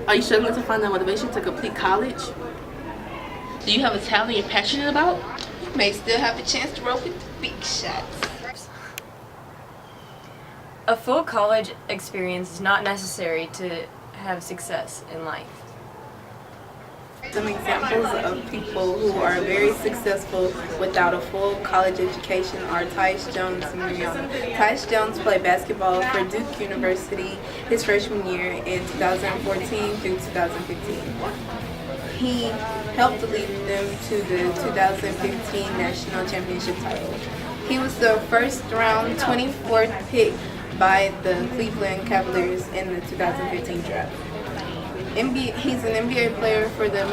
Are you struggling to find that motivation to complete college? Do you have a talent you're passionate about? You may still have a chance to roll with the big shots. A full college experience is not necessary to have success in life. Some examples of people who are very successful without a full college education are Tyus Jones and Rihanna. Tyus Jones played basketball for Duke University his freshman year in 2014 through 2015. He helped lead them to the 2015 national championship title. He was the first round 24th pick by the Cleveland Cavaliers in the 2015 draft. He's an NBA player for the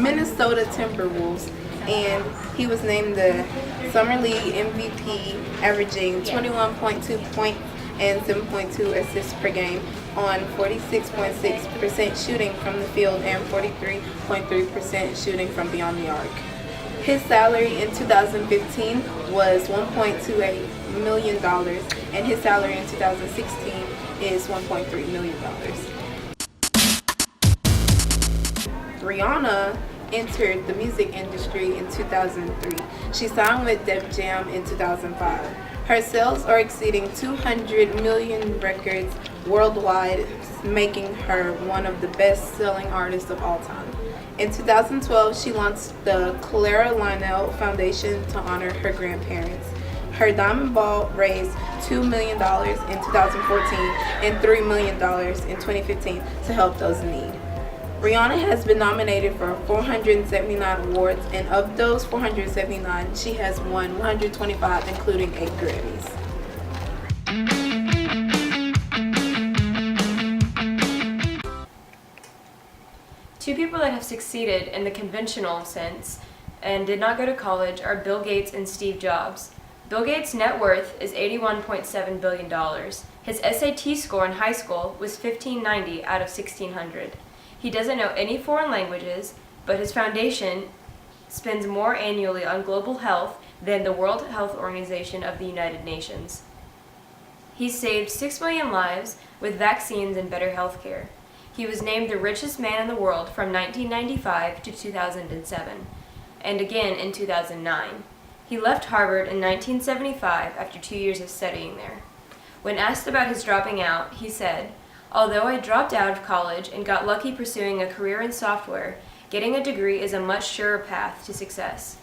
Minnesota Timberwolves, and he was named the Summer League MVP, averaging 21.2 points and 7.2 assists per game on 46.6% shooting from the field and 43.3% shooting from beyond the arc. His salary in 2015 was $1.28 million, and his salary in 2016 is $1.3 million. Rihanna entered the music industry in 2003. She signed with Def Jam in 2005. Her sales are exceeding 200 million records worldwide, making her one of the best-selling artists of all time. In 2012, she launched the Clara Lionel Foundation to honor her grandparents. Her Diamond Ball raised $2 million in 2014 and $3 million in 2015 to help those in need. Rihanna has been nominated for 479 awards, and of those 479, she has won 125, including 8 Grammys. Two people that have succeeded in the conventional sense and did not go to college are Bill Gates and Steve Jobs. Bill Gates' net worth is $81.7 billion. His SAT score in high school was 1590 out of 1600. He doesn't know any foreign languages, but his foundation spends more annually on global health than the World Health Organization of the United Nations. He saved 6 million lives with vaccines and better health care. He was named the richest man in the world from 1995 to 2007, and again in 2009. He left Harvard in 1975 after 2 years of studying there. When asked about his dropping out, he said, "Although I dropped out of college and got lucky pursuing a career in software, getting a degree is a much surer path to success."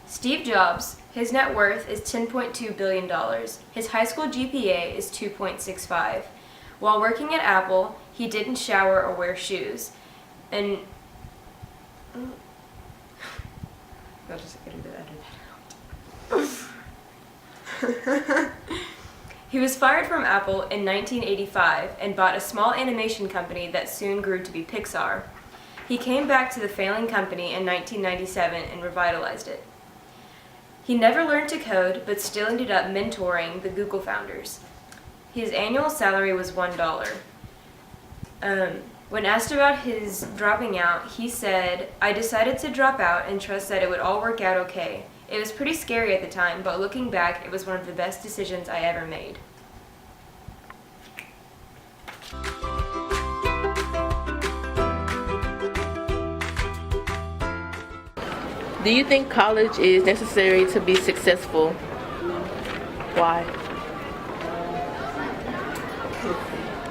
Steve Jobs, his net worth is $10.2 billion. His high school GPA is 2.65. While working at Apple, he didn't shower or wear shoes. And I'll just get into that. He was fired from Apple in 1985 and bought a small animation company that soon grew to be Pixar. He came back to the failing company in 1997 and revitalized it. He never learned to code, but still ended up mentoring the Google founders. His annual salary was $1. When asked about his dropping out, he said, "I decided to drop out and trust that it would all work out okay. It was pretty scary at the time, but looking back, it was one of the best decisions I ever made." Do you think college is necessary to be successful? Why?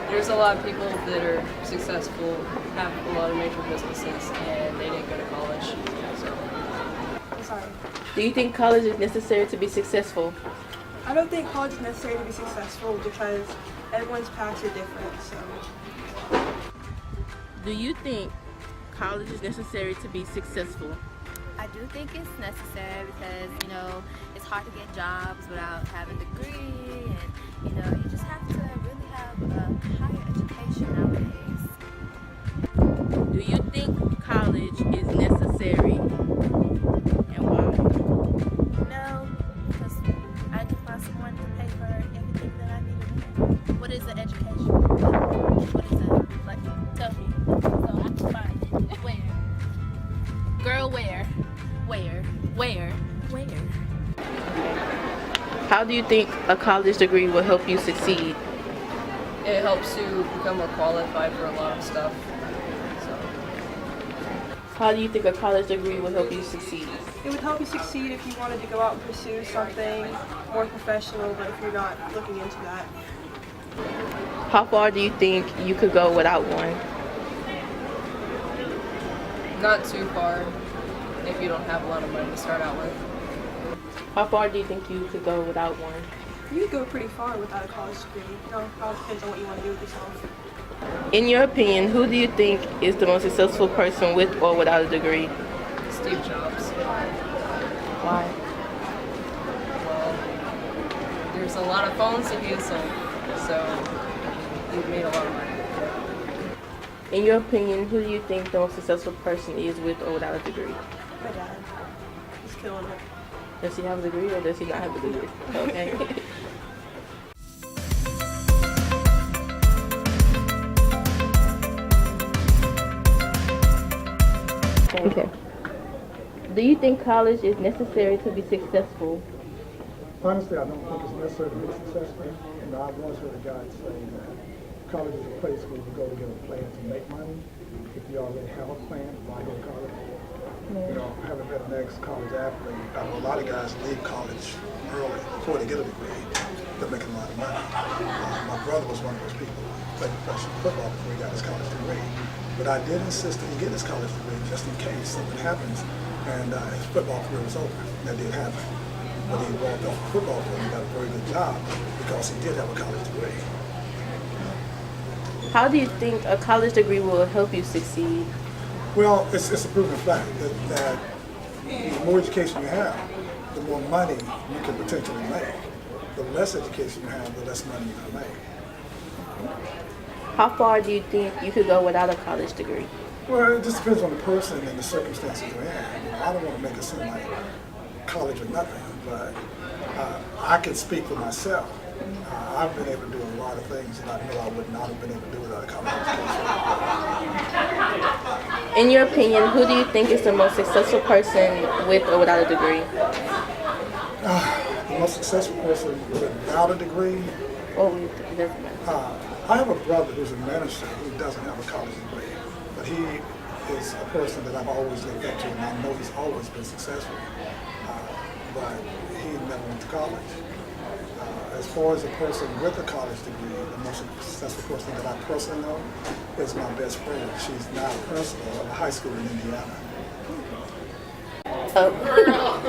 There's a lot of people that are successful, have a lot of major businesses, and they didn't go to college. So. Do you think college is necessary to be successful? I don't think college is necessary to be successful because everyone's paths are different. So. Do you think college is necessary to be successful? I do think it's necessary because, it's hard to get jobs without having a degree, and, you just have to really have a higher education nowadays. Do you think college is necessary, and why? No, because I can find someone to pay for everything that I need to do. What is an education? What is it? Like, tell me. So I can find it. Where? Girl, where? Where? How do you think a college degree will help you succeed? it helps you become more qualified for a lot of stuff. So. How do you think a college degree will help you succeed? It would help you succeed if you wanted to go out and pursue something more professional, but if you're not looking into that. How far do you think you could go without one? Not too far if you don't have a lot of money to start out with. How far do you think you could go without one? You could go pretty far without a college degree. You know, it all depends on what you want to do with yourself. In your opinion, who do you think is the most successful person with or without a degree? Steve Jobs. Why? Well, there's a lot of phones that he has sold, so he made a lot of money. In your opinion, who do you think the most successful person is with or without a degree? My dad, he's killing it. Does he have a degree or does he not have a degree? Okay. Okay. Do you think college is necessary to be successful? Honestly, I don't think it's necessary to be successful. And I once heard a guy say that college is a place where you go to get a plan to make money. If you already have a plan, why go to college? You know, having been an ex-college athlete, I know a lot of guys leave college early before they get a degree. They're making a lot of money. My brother was one of those people who played professional football before he got his college degree. But I did insist that he get his college degree just in case something happens and his football career was over. That did happen. But he walked off the football field and got a very good job because he did have a college degree. How do you think a college degree will help you succeed? Well, it's a proven fact that the more education you have, the more money you can potentially make. The less education you have, the less money you can make. How far do you think you could go without a college degree? Well, it just depends on the person and the circumstances you're in. You know, I don't want to make it seem like college or nothing, but I can speak for myself. I've been able to do a lot of things that I know I would not have been able to do without a college education. In your opinion, who do you think is the most successful person with or without a degree? The most successful person without a degree? Or with, it doesn't matter. I have a brother who's a minister who doesn't have a college degree, but he is a person that I've always looked up to, and I know he's always been successful. But he never went to college. As far as a person with a college degree, the most successful person that I personally know is my best friend. She's now a principal of a high school in Indiana.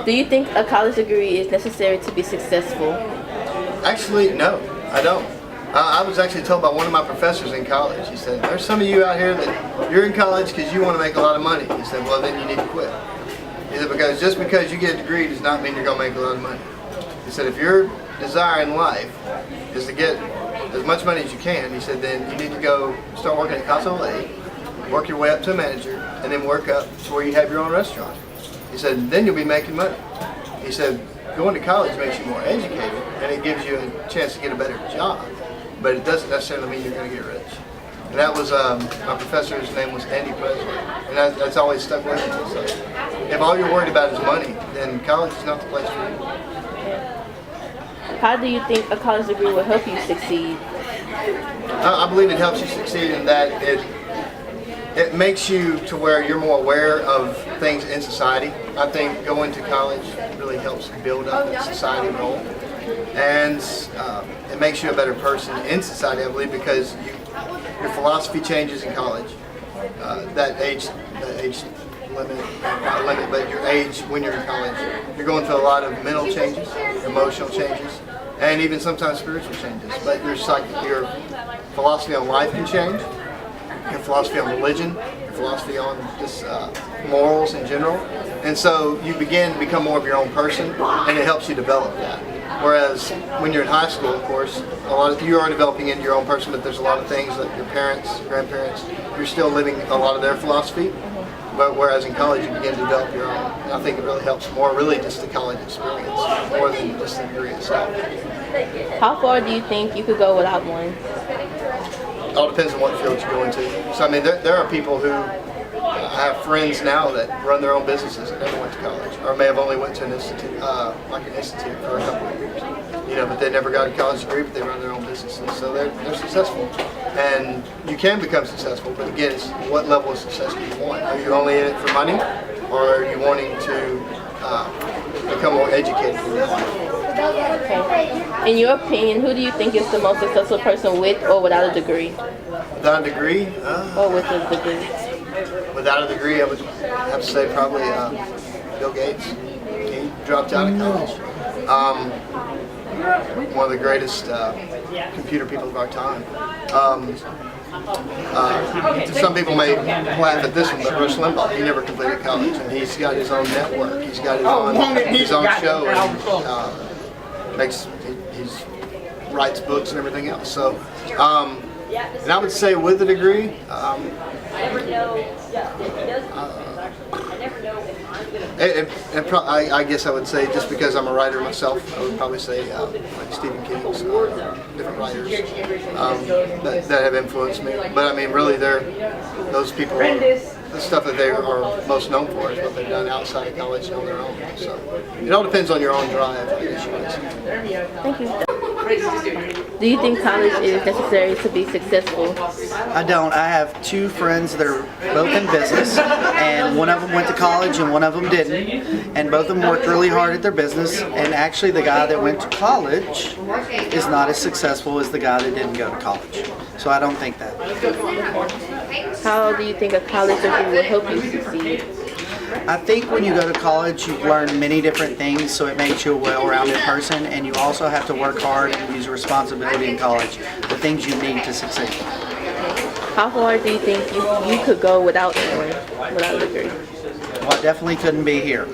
Do you think a college degree is necessary to be successful? Actually, no, I don't. I was actually told by one of my professors in college, he said, there's some of you out here that you're in college because you want to make a lot of money. He said, well, then you need to quit. He said, because just because you get a degree does not mean you're going to make a lot of money. He said, if your desire in life is to get as much money as you can, he said, then you need to go start working at Casa Olay, work your way up to a manager, and then work up to where you have your own restaurant. He said, then you'll be making money. He said, going to college makes you more educated, and it gives you a chance to get a better job, but it doesn't necessarily mean you're going to get rich. And that was, my professor's name was Andy Presley, and that's always stuck with me. So if all you're worried about is money, then college is not the place for you. How do you think a college degree will help you succeed? I believe it helps you succeed in that it makes you to where you're more aware of things in society. I think going to college really helps build up that society role. And it makes you a better person in society, I believe, because your philosophy changes in college. That age limit, not limit, but your age when you're in college, you're going through a lot of mental changes, emotional changes, and even sometimes spiritual changes. But your philosophy on life can change, your philosophy on religion, your philosophy on just morals in general. And so you begin to become more of your own person, and it helps you develop that. Whereas when you're in high school, of course, you are developing into your own person, but there's a lot of things that your parents, grandparents, you're still living a lot of their philosophy. But whereas in college, you begin to develop your own. And I think it really helps more, really just the college experience, more than just the degree itself. How far do you think you could go without one? It all depends on what field you go into. So I mean, there are people who I have friends now that run their own businesses that never went to college, or may have only went to an institute, like an institute for a couple of years. You know, but they never got a college degree, but they run their own businesses, so they're successful. And you can become successful, but again, it's what level of success do you want? Are you only in it for money, or are you wanting to become more educated in your life? Okay. In your opinion, who do you think is the most successful person with or without a degree? Without a degree? Or with a degree? Without a degree, I would have to say probably Bill Gates. He dropped out of college. One of the greatest computer people of our time. Some people may laugh at this one, but Rush Limbaugh, he never completed college, and he's got his own network. He's got his own show, and he writes books and everything else. So, and I would say with a degree, I guess I would say, just because I'm a writer myself, I would probably say like Stephen King's different writers that have influenced me. But I mean, really, those people are the stuff that they are most known for is what they've done outside of college and on their own. So it all depends on your own drive, I guess you would say. Thank you. Do you think college is necessary to be successful? I don't. I have two friends that are both in business, and one of them went to college and one of them didn't, and both of them worked really hard at their business, and actually the guy that went to college is not as successful as the guy that didn't go to college. So I don't think that. How do you think a college degree will help you succeed? I think when you go to college, you learn many different things, so it makes you a well-rounded person, and you also have to work hard and use responsibility in college, the things you need to succeed. How far do you think you could go without a degree? Well, I definitely couldn't be here.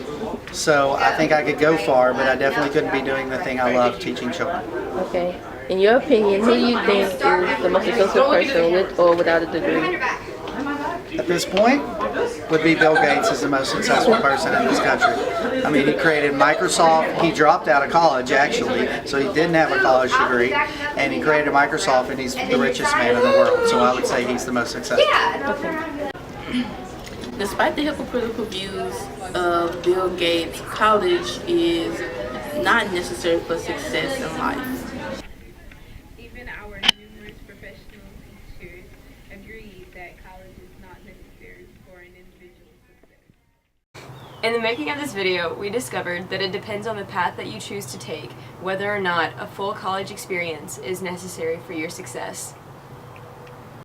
So I think I could go far, but I definitely couldn't be doing the thing I love, teaching children. Okay. In your opinion, who do you think is the most successful person with or without a degree? At this point, would be Bill Gates is the most successful person in this country. I mean, he created Microsoft. He dropped out of college, actually, so he didn't have a college degree, and he created Microsoft, and he's the richest man in the world. So I would say he's the most successful. Okay. Despite the hypocritical views of Bill Gates, college is not necessary for success in life. Even our numerous professional teachers agree that college is not necessary for an individual's success. In the making of this video, we discovered that it depends on the path that you choose to take, whether or not a full college experience is necessary for your success.